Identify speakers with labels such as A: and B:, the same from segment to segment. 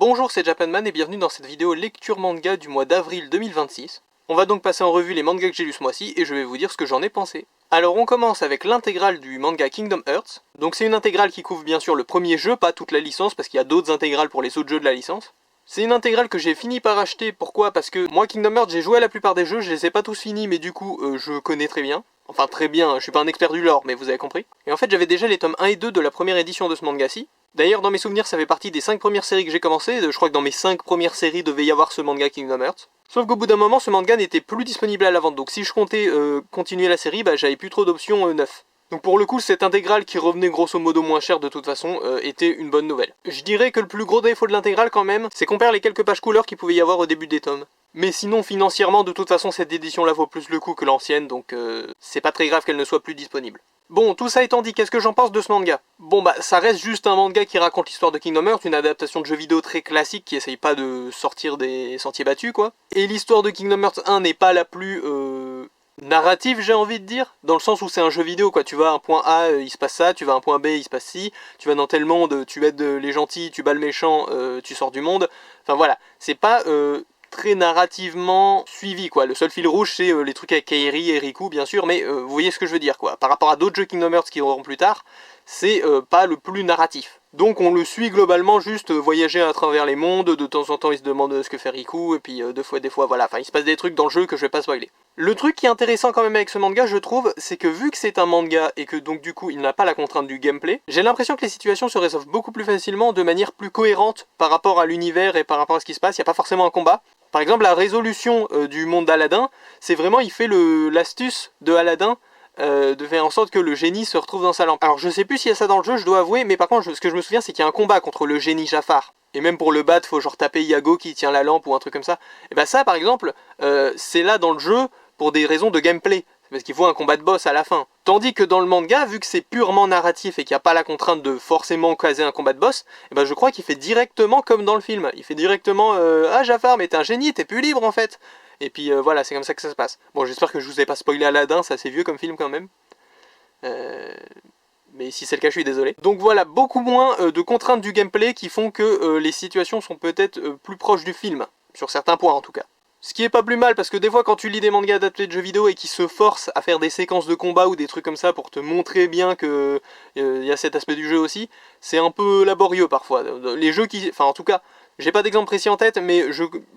A: Bonjour, c'est Japanman et bienvenue dans cette vidéo lecture manga du mois d'avril 2026. On va donc passer en revue les mangas que j'ai lus ce mois-ci et je vais vous dire ce que j'en ai pensé. Alors on commence avec l'intégrale du manga Kingdom Hearts. Donc c'est une intégrale qui couvre bien sûr le premier jeu, pas toute la licence parce qu'il y a d'autres intégrales pour les autres jeux de la licence. C'est une intégrale que j'ai fini par acheter, pourquoi? Parce que moi Kingdom Hearts j'ai joué à la plupart des jeux, je les ai pas tous finis mais du coup je connais très bien. Enfin très bien, je suis pas un expert du lore mais vous avez compris. Et en fait j'avais déjà les tomes 1 et 2 de la première édition de ce manga-ci. D'ailleurs dans mes souvenirs ça fait partie des 5 premières séries que j'ai commencé, je crois que dans mes 5 premières séries devait y avoir ce manga Kingdom Hearts. Sauf qu'au bout d'un moment ce manga n'était plus disponible à la vente, donc si je comptais continuer la série, j'avais plus trop d'options neuf. Donc pour le coup cette intégrale qui revenait grosso modo moins cher de toute façon était une bonne nouvelle. Je dirais que le plus gros défaut de l'intégrale quand même, c'est qu'on perd les quelques pages couleurs qu'il pouvait y avoir au début des tomes. Mais sinon financièrement de toute façon cette édition là vaut plus le coup que l'ancienne, donc c'est pas très grave qu'elle ne soit plus disponible. Bon, tout ça étant dit, qu'est-ce que j'en pense de ce manga? Bon ça reste juste un manga qui raconte l'histoire de Kingdom Hearts, une adaptation de jeu vidéo très classique qui essaye pas de sortir des sentiers battus quoi. Et l'histoire de Kingdom Hearts 1 n'est pas la plus narrative j'ai envie de dire, dans le sens où c'est un jeu vidéo quoi, tu vas à un point A, il se passe ça, tu vas à un point B, il se passe ci, tu vas dans tel monde, tu aides les gentils, tu bats le méchant, tu sors du monde, enfin voilà, c'est pas très narrativement suivi quoi, le seul fil rouge c'est les trucs avec Kairi et Riku bien sûr, mais vous voyez ce que je veux dire quoi, par rapport à d'autres jeux Kingdom Hearts qui auront plus tard, c'est pas le plus narratif. Donc on le suit globalement juste voyager à travers les mondes, de temps en temps il se demande ce que fait Riku, et puis des fois voilà, enfin il se passe des trucs dans le jeu que je vais pas spoiler. Le truc qui est intéressant quand même avec ce manga je trouve, c'est que vu que c'est un manga et que donc du coup il n'a pas la contrainte du gameplay, j'ai l'impression que les situations se résolvent beaucoup plus facilement de manière plus cohérente par rapport à l'univers et par rapport à ce qui se passe, il n'y a pas forcément un combat. Par exemple la résolution du monde d'Aladin, c'est vraiment il fait l'astuce de Aladin de faire en sorte que le génie se retrouve dans sa lampe. Alors je sais plus s'il y a ça dans le jeu, je dois avouer, mais par contre ce que je me souviens c'est qu'il y a un combat contre le génie Jafar. Et même pour le battre, faut genre taper Iago qui tient la lampe ou un truc comme ça. Et bah ça par exemple, c'est là dans le jeu pour des raisons de gameplay. Parce qu'il faut un combat de boss à la fin. Tandis que dans le manga, vu que c'est purement narratif et qu'il n'y a pas la contrainte de forcément caser un combat de boss, et ben je crois qu'il fait directement comme dans le film. Il fait directement ah Jafar mais t'es un génie, t'es plus libre en fait. Et puis voilà, c'est comme ça que ça se passe. Bon, j'espère que je vous ai pas spoilé Aladdin, c'est assez vieux comme film quand même. Mais si c'est le cas, je suis désolé. Donc voilà, beaucoup moins de contraintes du gameplay qui font que les situations sont peut-être plus proches du film. Sur certains points en tout cas. Ce qui est pas plus mal parce que des fois quand tu lis des mangas adaptés de jeux vidéo et qui se forcent à faire des séquences de combat ou des trucs comme ça pour te montrer bien que y a cet aspect du jeu aussi, c'est un peu laborieux parfois. Les jeux qui... Enfin en tout cas, j'ai pas d'exemple précis en tête, mais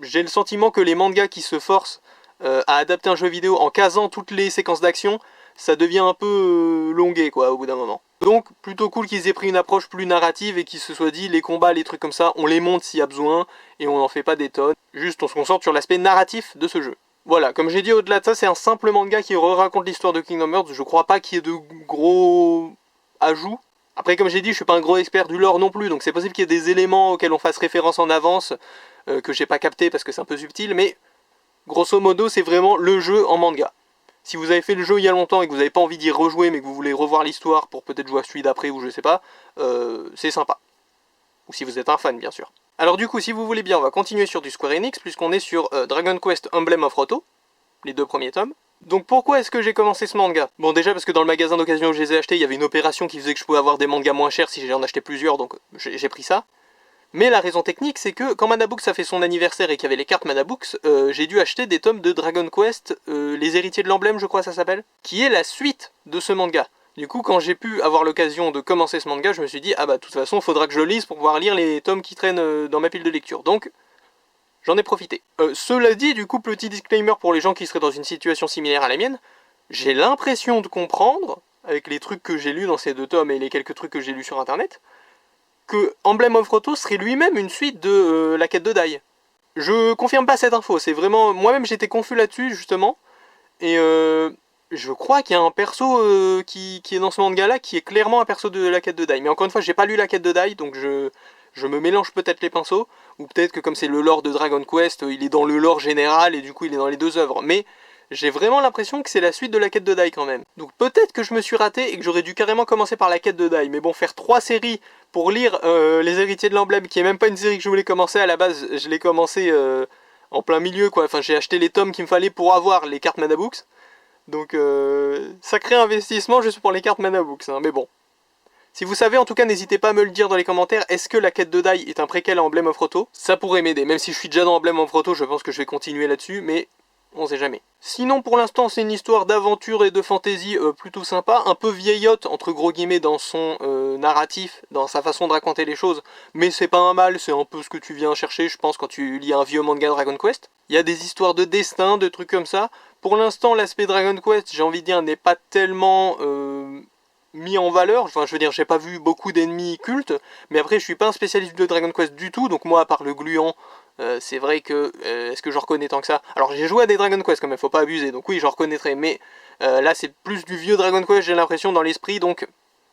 A: j'ai le sentiment que les mangas qui se forcent à adapter un jeu vidéo en casant toutes les séquences d'action, ça devient un peu longué quoi au bout d'un moment. Donc plutôt cool qu'ils aient pris une approche plus narrative et qu'ils se soient dit les combats, les trucs comme ça, on les monte s'il y a besoin et on n'en fait pas des tonnes. Juste on se concentre sur l'aspect narratif de ce jeu. Voilà, comme j'ai dit au-delà de ça, c'est un simple manga qui raconte l'histoire de Kingdom Hearts, je crois pas qu'il y ait de gros ajouts. Après comme j'ai dit, je suis pas un gros expert du lore non plus, donc c'est possible qu'il y ait des éléments auxquels on fasse référence en avance, que j'ai pas capté parce que c'est un peu subtil, mais grosso modo c'est vraiment le jeu en manga. Si vous avez fait le jeu il y a longtemps et que vous n'avez pas envie d'y rejouer mais que vous voulez revoir l'histoire pour peut-être jouer à celui d'après ou je sais pas, c'est sympa. Ou si vous êtes un fan bien sûr. Alors du coup si vous voulez bien on va continuer sur du Square Enix puisqu'on est sur Dragon Quest Emblem of Roto, les 2 premiers tomes. Donc pourquoi est-ce que j'ai commencé ce manga? Bon déjà parce que dans le magasin d'occasion où je les ai achetés il y avait une opération qui faisait que je pouvais avoir des mangas moins chers si j'en achetais plusieurs donc j'ai pris ça. Mais la raison technique, c'est que quand Manabooks a fait son anniversaire et qu'il y avait les cartes Manabooks, j'ai dû acheter des tomes de Dragon Quest, les héritiers de l'emblème, je crois ça s'appelle, qui est la suite de ce manga. Du coup, quand j'ai pu avoir l'occasion de commencer ce manga, je me suis dit, ah bah de toute façon, il faudra que je le lise pour pouvoir lire les tomes qui traînent dans ma pile de lecture. Donc, j'en ai profité. Cela dit, du coup, petit disclaimer pour les gens qui seraient dans une situation similaire à la mienne, j'ai l'impression de comprendre, avec les trucs que j'ai lus dans ces 2 tomes et les quelques trucs que j'ai lus sur internet, que Emblem of Roto serait lui-même une suite de la quête de Dai. Je confirme pas cette info, c'est vraiment... Moi-même j'étais confus là-dessus justement, et je crois qu'il y a un perso qui est dans ce manga-là qui est clairement un perso de la quête de Dai. Mais encore une fois, j'ai pas lu la quête de Dai, donc je me mélange peut-être les pinceaux, ou peut-être que comme c'est le lore de Dragon Quest, il est dans le lore général et du coup il est dans les 2 œuvres. Mais j'ai vraiment l'impression que c'est la suite de la quête de Dai quand même. Donc peut-être que je me suis raté et que j'aurais dû carrément commencer par la quête de Dai. Mais bon, faire 3 séries pour lire Les Héritiers de l'Emblème, qui est même pas une série que je voulais commencer à la base, je l'ai commencé en plein milieu quoi. Enfin j'ai acheté les tomes qu'il me fallait pour avoir les cartes Manabooks. Donc sacré investissement juste pour les cartes Manabooks, hein. Mais bon. Si vous savez, en tout cas, n'hésitez pas à me le dire dans les commentaires. Est-ce que la quête de Dai est un préquel à Emblem of Roto? Ça pourrait m'aider, même si je suis déjà dans Emblem of Roto, je pense que je vais continuer là-dessus, mais on sait jamais. Sinon, pour l'instant, c'est une histoire d'aventure et de fantasy plutôt sympa, un peu vieillotte, entre gros guillemets, dans son narratif, dans sa façon de raconter les choses, mais c'est pas un mal, c'est un peu ce que tu viens chercher, je pense, quand tu lis un vieux manga Dragon Quest. Il y a des histoires de destin, de trucs comme ça. Pour l'instant, l'aspect Dragon Quest, j'ai envie de dire, n'est pas tellement mis en valeur. Enfin, je veux dire, j'ai pas vu beaucoup d'ennemis cultes, mais après, je suis pas un spécialiste de Dragon Quest du tout, donc moi, à part le gluant, c'est vrai que, est-ce que je reconnais tant que ça? Alors j'ai joué à des Dragon Quest quand même, faut pas abuser, donc oui, je reconnaîtrai, mais là c'est plus du vieux Dragon Quest, j'ai l'impression, dans l'esprit, donc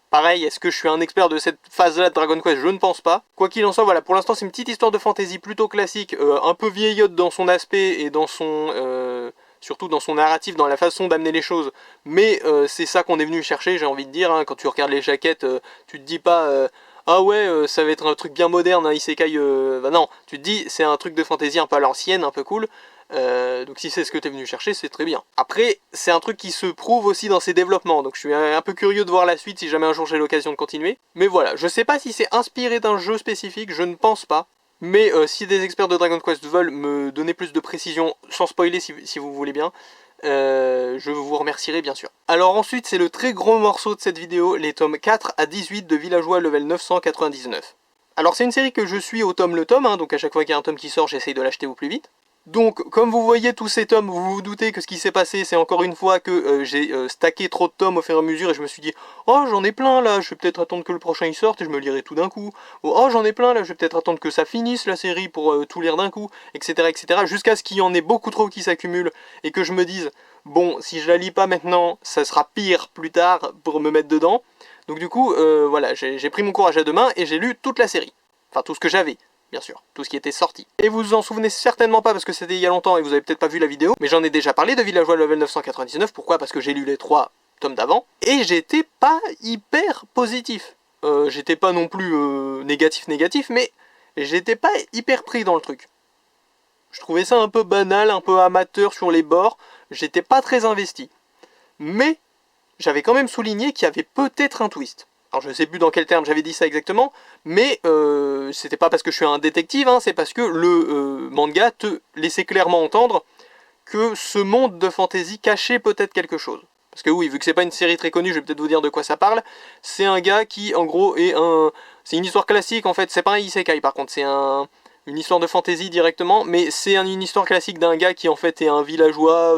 A: pareil, est-ce que je suis un expert de cette phase-là de Dragon Quest? Je ne pense pas. Quoi qu'il en soit, voilà, pour l'instant c'est une petite histoire de fantasy plutôt classique, un peu vieillotte dans son aspect et dans son... surtout dans son narratif, dans la façon d'amener les choses, mais c'est ça qu'on est venu chercher, j'ai envie de dire, hein. Quand tu regardes les jaquettes, tu te dis pas... ah ouais, ça va être un truc bien moderne, un isekai, bah non, tu te dis, c'est un truc de fantasy un peu à l'ancienne, un peu cool, donc si c'est ce que tu es venu chercher, c'est très bien. Après, c'est un truc qui se prouve aussi dans ses développements, donc je suis un peu curieux de voir la suite si jamais un jour j'ai l'occasion de continuer. Mais voilà, je sais pas si c'est inspiré d'un jeu spécifique, je ne pense pas, mais si des experts de Dragon Quest veulent me donner plus de précision, sans spoiler si vous voulez bien, je vous remercierai bien sûr. Alors ensuite, c'est le très gros morceau de cette vidéo, les tomes 4 à 18 de Villageois level 999. Alors c'est une série que je suis au tome le tome, hein, donc à chaque fois qu'il y a un tome qui sort, j'essaye de l'acheter au plus vite. Donc, comme vous voyez tous ces tomes, vous vous doutez que ce qui s'est passé, c'est encore une fois que j'ai stacké trop de tomes au fur et à mesure et je me suis dit « Oh, j'en ai plein là, je vais peut-être attendre que le prochain il sorte et je me lirai tout d'un coup. » Oh, j'en ai plein là, je vais peut-être attendre que ça finisse la série pour tout lire d'un coup, etc. etc. Jusqu'à ce qu'il y en ait beaucoup trop qui s'accumulent et que je me dise « Bon, si je la lis pas maintenant, ça sera pire plus tard pour me mettre dedans. » Donc du coup, voilà, j'ai pris mon courage à deux mains et j'ai lu toute la série. Enfin, tout ce que j'avais. Bien sûr, tout ce qui était sorti. Et vous vous en souvenez certainement pas parce que c'était il y a longtemps et vous avez peut-être pas vu la vidéo, mais j'en ai déjà parlé de Villageois level 999, pourquoi? Parce que j'ai lu les 3 tomes d'avant, et j'étais pas hyper positif. J'étais pas non plus négatif, mais j'étais pas hyper pris dans le truc. Je trouvais ça un peu banal, un peu amateur sur les bords, j'étais pas très investi. Mais, j'avais quand même souligné qu'il y avait peut-être un twist. Alors je ne sais plus dans quel terme j'avais dit ça exactement, mais c'était pas parce que je suis un détective, hein, c'est parce que le manga te laissait clairement entendre que ce monde de fantasy cachait peut-être quelque chose. Parce que oui, vu que c'est pas une série très connue, je vais peut-être vous dire de quoi ça parle. C'est un gars qui, en gros, est un... C'est une histoire classique, en fait, c'est pas un isekai par contre, c'est une histoire de fantasy directement, mais c'est une histoire classique d'un gars qui en fait est un villageois,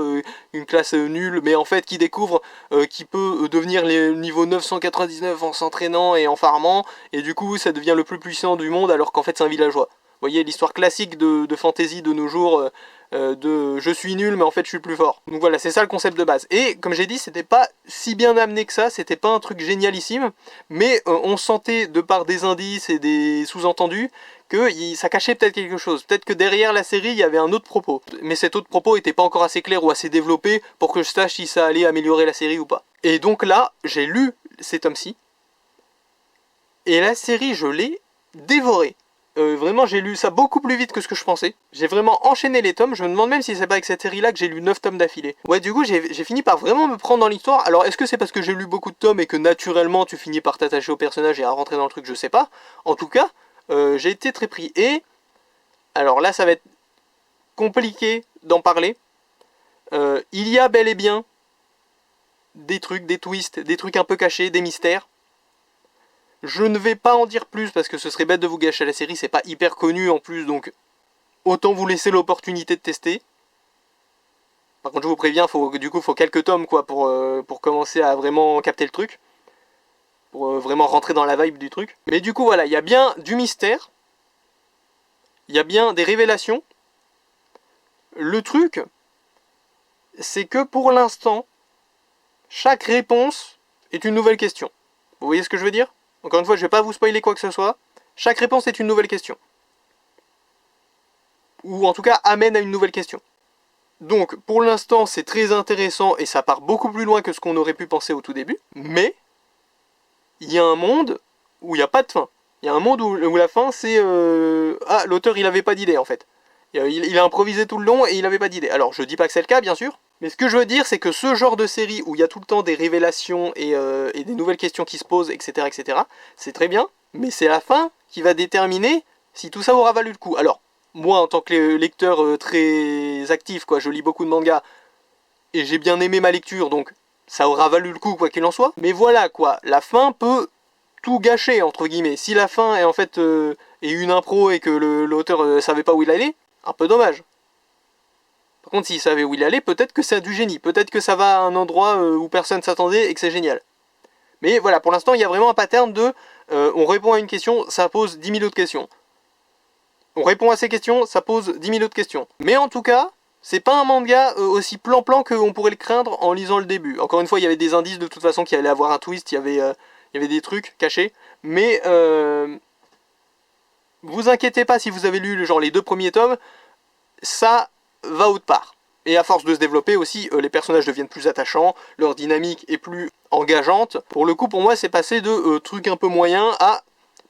A: une classe nulle, mais en fait qui découvre qu'il peut devenir le niveau 999 en s'entraînant et en farmant, et du coup ça devient le plus puissant du monde alors qu'en fait c'est un villageois. Vous voyez l'histoire classique de fantasy de nos jours, de je suis nul mais en fait je suis plus fort. Donc voilà, c'est ça le concept de base. Et comme j'ai dit, c'était pas si bien amené que ça, c'était pas un truc génialissime, mais on sentait de par des indices et des sous-entendus que ça cachait peut-être quelque chose. Peut-être que derrière la série, il y avait un autre propos. Mais cet autre propos n'était pas encore assez clair ou assez développé pour que je sache si ça allait améliorer la série ou pas. Et donc là, j'ai lu ces tomes-ci. Et la série, je l'ai dévorée. Vraiment, j'ai lu ça beaucoup plus vite que ce que je pensais. J'ai vraiment enchaîné les tomes. Je me demande même si c'est pas avec cette série-là que j'ai lu 9 tomes d'affilée. Ouais, du coup, j'ai fini par vraiment me prendre dans l'histoire. Alors, est-ce que c'est parce que j'ai lu beaucoup de tomes et que naturellement, tu finis par t'attacher au personnage et à rentrer dans le truc? Je sais pas. En tout cas... j'ai été très pris. Et, alors là ça va être compliqué d'en parler. Il y a bel et bien des trucs, des twists, des trucs un peu cachés, des mystères. Je ne vais pas en dire plus parce que ce serait bête de vous gâcher la série, c'est pas hyper connu en plus, donc autant vous laisser l'opportunité de tester. Par contre je vous préviens, du coup faut quelques tomes quoi pour commencer à vraiment capter le truc. Pour vraiment rentrer dans la vibe du truc. Mais du coup voilà, il y a bien du mystère, il y a bien des révélations. Le truc, c'est que pour l'instant, chaque réponse est une nouvelle question. Vous voyez ce que je veux dire? Encore une fois, je vais pas vous spoiler quoi que ce soit. Chaque réponse est une nouvelle question. Ou en tout cas, amène à une nouvelle question. Donc, pour l'instant, c'est très intéressant et ça part beaucoup plus loin que ce qu'on aurait pu penser au tout début. Mais... il y a un monde où il n'y a pas de fin. Il y a un monde où la fin c'est... ah, l'auteur il avait pas d'idée en fait. Il a improvisé tout le long et il avait pas d'idée. Alors je dis pas que c'est le cas bien sûr, Mais ce que je veux dire, c'est que ce genre de série où il y a tout le temps des révélations et des nouvelles questions qui se posent, etc., c'est très bien, mais c'est la fin qui va déterminer si tout ça aura valu le coup. Alors, moi, en tant que lecteur très actif, quoi, je lis beaucoup de mangas, et j'ai bien aimé ma lecture, donc ça aura valu le coup, quoi qu'il en soit. Mais voilà, quoi, la fin peut tout gâcher, entre guillemets. Si la fin est en fait est une impro et que l'auteur savait pas où il allait, un peu dommage. Par contre, s'il savait où il allait, peut-être que c'est du génie. Peut-être que ça va à un endroit où personne s'attendait et que c'est génial. Mais voilà, pour l'instant, il y a vraiment un pattern de on répond à une question, ça pose 10 000 autres questions. On répond à ces questions, ça pose 10 000 autres questions. Mais en tout cas, c'est pas un manga aussi plan-plan qu'on pourrait le craindre en lisant le début. Encore une fois, il y avait des indices de toute façon qu'il allait avoir un twist, il y avait des trucs cachés. Mais vous inquiétez pas si vous avez lu genre les 2 premiers tomes, ça va autre part. Et à force de se développer aussi, les personnages deviennent plus attachants, leur dynamique est plus engageante. Pour le coup, pour moi, c'est passé de trucs un peu moyens à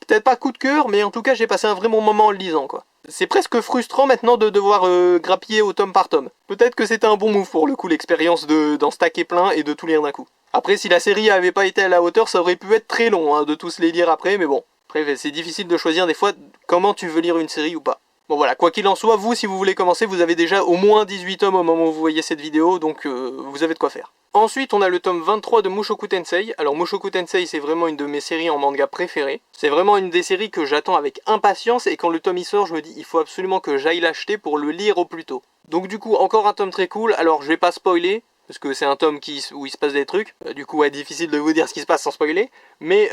A: peut-être pas coup de cœur, mais en tout cas, j'ai passé un vrai bon moment en le lisant, quoi. C'est presque frustrant maintenant de devoir grappiller au tome par tome. Peut-être que c'était un bon move pour le coup, l'expérience d'en stacker plein et de tout lire d'un coup. Après, si la série avait pas été à la hauteur, ça aurait pu être très long hein, de tous les lire après, mais bon. Après, c'est difficile de choisir des fois comment tu veux lire une série ou pas. Bon voilà, quoi qu'il en soit, vous, si vous voulez commencer, vous avez déjà au moins 18 tomes au moment où vous voyez cette vidéo, donc vous avez de quoi faire. Ensuite, on a le tome 23 de Mushoku Tensei. Alors Mushoku Tensei, c'est vraiment une de mes séries en manga préférées. C'est vraiment une des séries que j'attends avec impatience, et quand le tome y sort, je me dis, il faut absolument que j'aille l'acheter pour le lire au plus tôt. Donc du coup, encore un tome très cool, alors je vais pas spoiler, parce que c'est un tome où il se passe des trucs, du coup ouais, difficile de vous dire ce qui se passe sans spoiler, mais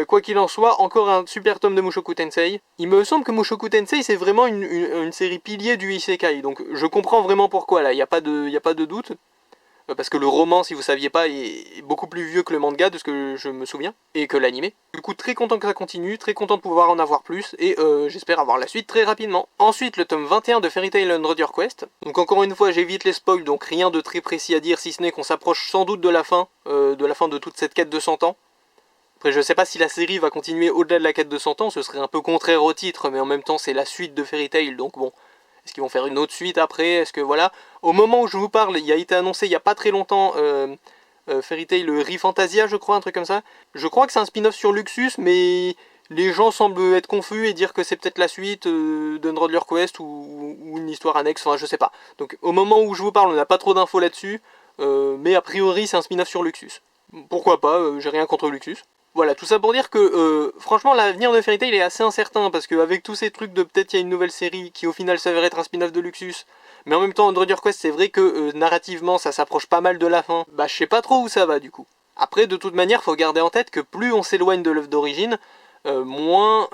A: quoi qu'il en soit, encore un super tome de Mushoku Tensei. Il me semble que Mushoku Tensei c'est vraiment une série pilier du Isekai, donc je comprends vraiment pourquoi là, il n'y a pas de doute. Parce que le roman, si vous saviez pas, est beaucoup plus vieux que le manga, de ce que je me souviens, et que l'anime. Du coup, très content que ça continue, très content de pouvoir en avoir plus, et j'espère avoir la suite très rapidement. Ensuite, le tome 21 de Fairy Tail Unread Quest. Donc encore une fois, j'évite les spoils, donc rien de très précis à dire, si ce n'est qu'on s'approche sans doute de la fin de toute cette quête de 100 ans. Après, je sais pas si la série va continuer au-delà de la quête de 100 ans, ce serait un peu contraire au titre, mais en même temps, c'est la suite de Fairy Tail, donc bon... Est-ce qu'ils vont faire une autre suite après? Est-ce que voilà. Au moment où je vous parle, il a été annoncé il n'y a pas très longtemps Fairy Tail Re-Fantasia, je crois, un truc comme ça. Je crois que c'est un spin-off sur Luxus, mais les gens semblent être confus et dire que c'est peut-être la suite d'Unread Quest ou une histoire annexe, enfin je sais pas. Donc au moment où je vous parle, on n'a pas trop d'infos là-dessus, mais a priori c'est un spin-off sur Luxus. Pourquoi pas, j'ai rien contre Luxus. Voilà, tout ça pour dire que franchement l'avenir de Fairy Tail est assez incertain, parce qu'avec tous ces trucs de peut-être il y a une nouvelle série qui au final s'avère être un spin-off de Luxus, mais en même temps Unread Quest c'est vrai que narrativement ça s'approche pas mal de la fin, bah je sais pas trop où ça va du coup. Après de toute manière faut garder en tête que plus on s'éloigne de l'œuvre d'origine, moins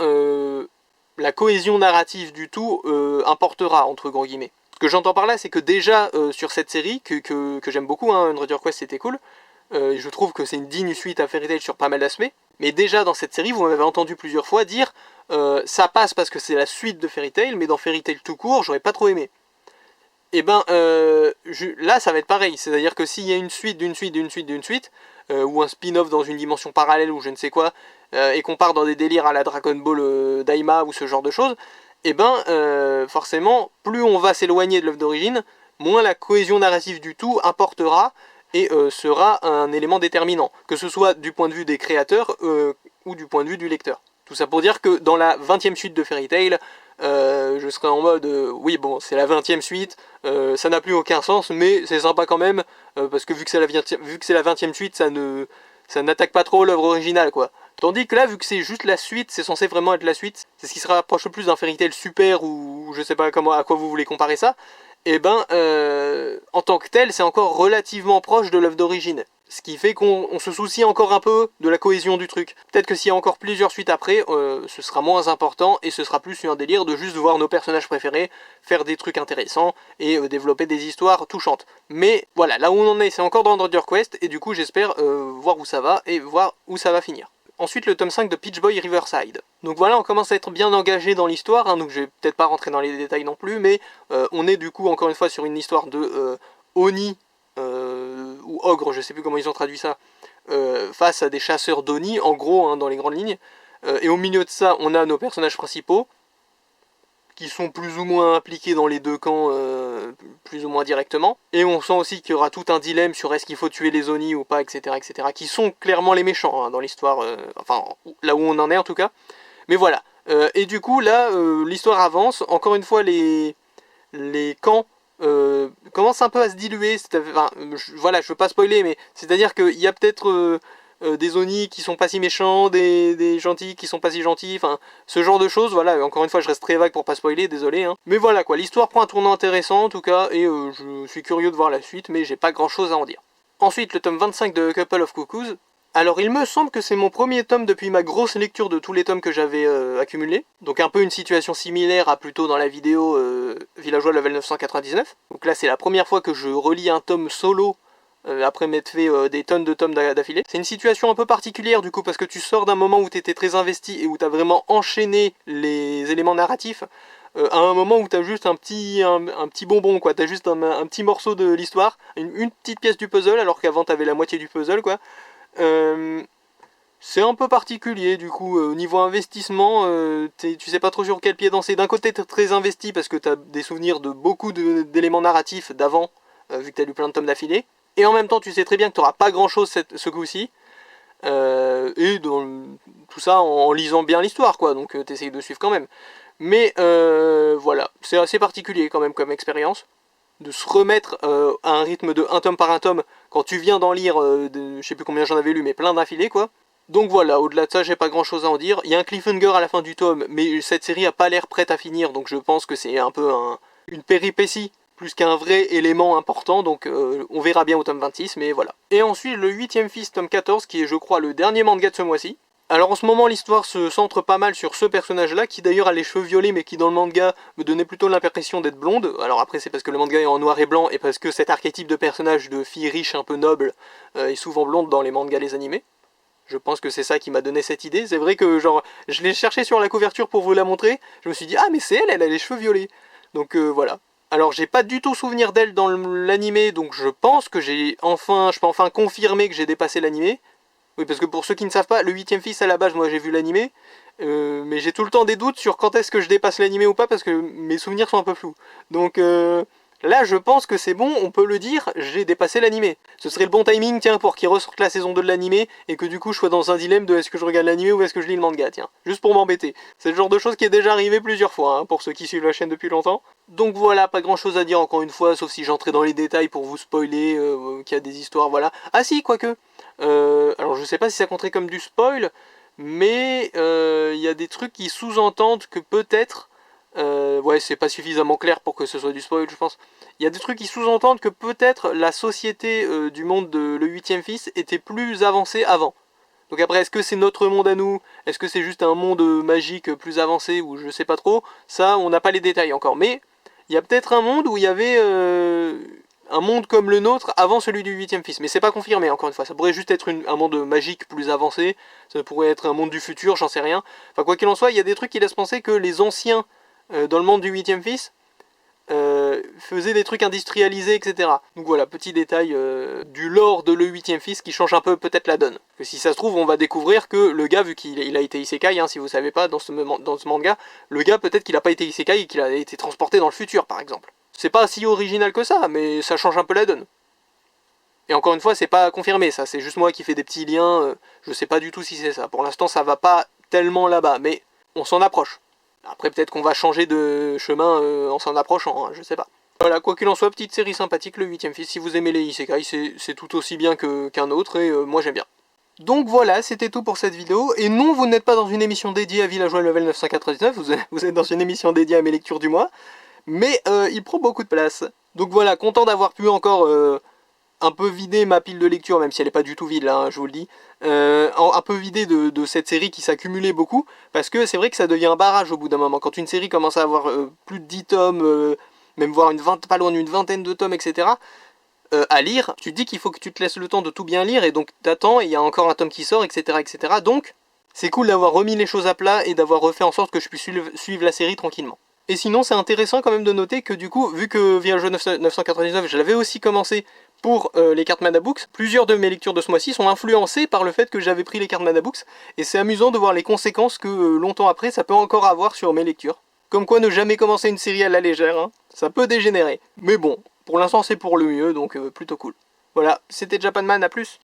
A: la cohésion narrative du tout importera entre gros guillemets. Ce que j'entends par là c'est que déjà sur cette série, que j'aime beaucoup, hein, Unread Quest c'était cool, je trouve que c'est une digne suite à Fairy Tail sur pas mal d'aspects. Mais déjà dans cette série, vous m'avez entendu plusieurs fois dire ça passe parce que c'est la suite de Fairy Tail, mais dans Fairy Tail tout court, j'aurais pas trop aimé. Et ben là, ça va être pareil. C'est-à-dire que s'il y a une suite d'une suite d'une suite d'une suite, ou un spin-off dans une dimension parallèle ou je ne sais quoi, et qu'on part dans des délires à la Dragon Ball Daima ou ce genre de choses, et ben forcément, plus on va s'éloigner de l'œuvre d'origine, moins la cohésion narrative du tout importera et sera un élément déterminant, que ce soit du point de vue des créateurs ou du point de vue du lecteur. Tout ça pour dire que dans la 20e suite de Fairy Tail, je serai en mode oui bon c'est la 20e suite, ça n'a plus aucun sens mais c'est sympa quand même, parce que vu que c'est la 20e suite ça n'attaque pas trop l'œuvre originale quoi. Tandis que là vu que c'est juste la suite, c'est censé vraiment être la suite, c'est ce qui se rapproche le plus d'un Fairy Tail super ou je sais pas à quoi vous voulez comparer ça, et ben en tant que tel c'est encore relativement proche de l'œuvre d'origine. Ce qui fait qu'on se soucie encore un peu de la cohésion du truc. Peut-être que s'il y a encore plusieurs suites après, ce sera moins important et ce sera plus un délire de juste voir nos personnages préférés faire des trucs intéressants et développer des histoires touchantes. Mais voilà, là où on en est, c'est encore dans Unread Quest et du coup j'espère voir où ça va et voir où ça va finir. Ensuite le tome 5 de Peach Boy Riverside. Donc voilà, on commence à être bien engagé dans l'histoire, hein, donc je vais peut-être pas rentrer dans les détails non plus, mais on est du coup encore une fois sur une histoire de Oni, ou ogre, je sais plus comment ils ont traduit ça, face à des chasseurs d'Oni, en gros, hein, dans les grandes lignes. Et au milieu de ça, on a nos personnages principaux, qui sont plus ou moins impliqués dans les deux camps, plus ou moins directement. Et on sent aussi qu'il y aura tout un dilemme sur est-ce qu'il faut tuer les Oni ou pas, etc., etc., qui sont clairement les méchants hein, dans l'histoire, enfin là où on en est en tout cas. Mais voilà. Et du coup là, l'histoire avance. Encore une fois, les camps commencent un peu à se diluer. Enfin, voilà, je veux pas spoiler, mais c'est-à-dire qu'il y a peut-être des Oni qui sont pas si méchants, des gentils qui sont pas si gentils, enfin ce genre de choses, voilà, encore une fois je reste très vague pour pas spoiler, désolé hein. Mais voilà quoi, l'histoire prend un tournant intéressant en tout cas, et je suis curieux de voir la suite, mais j'ai pas grand chose à en dire. Ensuite le tome 25 de Couple of Cuckoos. Alors il me semble que c'est mon premier tome depuis ma grosse lecture de tous les tomes que j'avais accumulés, donc un peu une situation similaire à plus tôt dans la vidéo Villageois level 999, donc là c'est la première fois que je relis un tome solo après m'être fait des tonnes de tomes d'affilée. C'est une situation un peu particulière du coup parce que tu sors d'un moment où tu étais très investi et où tu as vraiment enchaîné les éléments narratifs à un moment où tu as juste un petit bonbon quoi, tu as juste un petit morceau de l'histoire, une petite pièce du puzzle alors qu'avant tu avais la moitié du puzzle quoi. C'est un peu particulier du coup, au niveau investissement, tu sais pas trop sur quel pied danser. D'un côté t'es très investi parce que tu as des souvenirs de beaucoup d'éléments narratifs d'avant, vu que tu as lu plein de tomes d'affilée. Et en même temps, tu sais très bien que tu n'auras pas grand chose ce coup-ci. Et tout ça en lisant bien l'histoire, quoi. Donc tu essayes de suivre quand même. Mais voilà, c'est assez particulier quand même comme expérience. De se remettre à un rythme de un tome par un tome quand tu viens d'en lire, je sais plus combien j'en avais lu, mais plein d'affilés, quoi. Donc voilà, au-delà de ça, j'ai pas grand-chose à en dire. Il y a un cliffhanger à la fin du tome, mais cette série a pas l'air prête à finir, donc je pense que c'est un peu une péripétie plus qu'un vrai élément important, donc on verra bien au tome 26, mais voilà. Et ensuite le 8ème fils, tome 14, qui est je crois le dernier manga de ce mois-ci. Alors en ce moment l'histoire se centre pas mal sur ce personnage là, qui d'ailleurs a les cheveux violets, mais qui dans le manga me donnait plutôt l'impression d'être blonde. Alors après c'est parce que le manga est en noir et blanc, et parce que cet archétype de personnage de fille riche un peu noble est souvent blonde dans les mangas, les animés. Je pense que c'est ça qui m'a donné cette idée. C'est vrai que genre je l'ai cherché sur la couverture pour vous la montrer, je me suis dit ah mais c'est elle a les cheveux violets. Donc voilà. Alors j'ai pas du tout souvenir d'elle dans l'animé, donc je pense que je peux enfin confirmer que j'ai dépassé l'animé. Oui, parce que pour ceux qui ne savent pas, le 8ème fils à la base, moi j'ai vu l'animé, mais j'ai tout le temps des doutes sur quand est-ce que je dépasse l'animé ou pas, parce que mes souvenirs sont un peu flous. Donc là je pense que c'est bon, on peut le dire, j'ai dépassé l'animé. Ce serait le bon timing, tiens, pour qu'il ressorte la saison 2 de l'animé, et que du coup je sois dans un dilemme de est-ce que je regarde l'animé ou est-ce que je lis le manga, tiens. Juste pour m'embêter. C'est le genre de chose qui est déjà arrivé plusieurs fois, hein, pour ceux qui suivent la chaîne depuis longtemps. Donc voilà, pas grand chose à dire encore une fois, sauf si j'entrais dans les détails pour vous spoiler, qu'il y a des histoires, voilà. Ah si, quoique. Alors je sais pas si ça compterait comme du spoil, mais il y a des trucs qui sous-entendent que peut-être... ouais, c'est pas suffisamment clair pour que ce soit du spoil, je pense. Il y a des trucs qui sous-entendent que peut-être la société du monde de le 8ème fils était plus avancée avant. Donc après, est-ce que c'est notre monde à nous? Est-ce que c'est juste un monde magique plus avancé? Ou je sais pas trop. Ça, on n'a pas les détails encore. Mais il y a peut-être un monde où il y avait un monde comme le nôtre avant celui du 8ème fils. Mais c'est pas confirmé, encore une fois. Ça pourrait juste être un monde magique plus avancé. Ça pourrait être un monde du futur, j'en sais rien. Enfin, quoi qu'il en soit, il y a des trucs qui laissent penser que les anciens dans le monde du 8ème fils faisaient des trucs industrialisés, etc. Donc voilà, petit détail du lore de le 8ème fils qui change un peu peut-être la donne. Que si ça se trouve, on va découvrir que le gars, vu qu'il a été isekai, hein, si vous savez pas, dans ce manga, le gars peut-être qu'il a pas été isekai et qu'il a été transporté dans le futur, par exemple. C'est pas si original que ça, mais ça change un peu la donne. Et encore une fois, c'est pas confirmé, ça, c'est juste moi qui fais des petits liens, je sais pas du tout si c'est ça. Pour l'instant, ça va pas tellement là-bas, mais on s'en approche. Après, peut-être qu'on va changer de chemin en s'en approchant, hein, je sais pas. Voilà, quoi qu'il en soit, petite série sympathique, le 8ème fils. Si vous aimez les isekai, c'est tout aussi bien qu'un autre, et moi j'aime bien. Donc voilà, c'était tout pour cette vidéo. Et non, vous n'êtes pas dans une émission dédiée à Villageois level 999, vous êtes dans une émission dédiée à mes lectures du mois. Mais il prend beaucoup de place. Donc voilà, content d'avoir pu encore un peu vider ma pile de lecture, même si elle n'est pas du tout vide là, hein, je vous le dis. Un peu vider de cette série qui s'accumulait beaucoup, parce que c'est vrai que ça devient un barrage au bout d'un moment. Quand une série commence à avoir plus de 10 tomes, même voire pas loin d'une vingtaine de tomes, etc., à lire, tu te dis qu'il faut que tu te laisses le temps de tout bien lire, et donc t'attends, et il y a encore un tome qui sort, etc., etc. Donc, c'est cool d'avoir remis les choses à plat, et d'avoir refait en sorte que je puisse suivre la série tranquillement. Et sinon, c'est intéressant quand même de noter que du coup, vu que Villageois 999, je l'avais aussi commencé pour les cartes Mana Books, plusieurs de mes lectures de ce mois-ci sont influencées par le fait que j'avais pris les cartes Mana Books, et c'est amusant de voir les conséquences que longtemps après, ça peut encore avoir sur mes lectures. Comme quoi ne jamais commencer une série à la légère, hein. Ça peut dégénérer. Mais bon, pour l'instant c'est pour le mieux, donc plutôt cool. Voilà, c'était Japanman, à plus.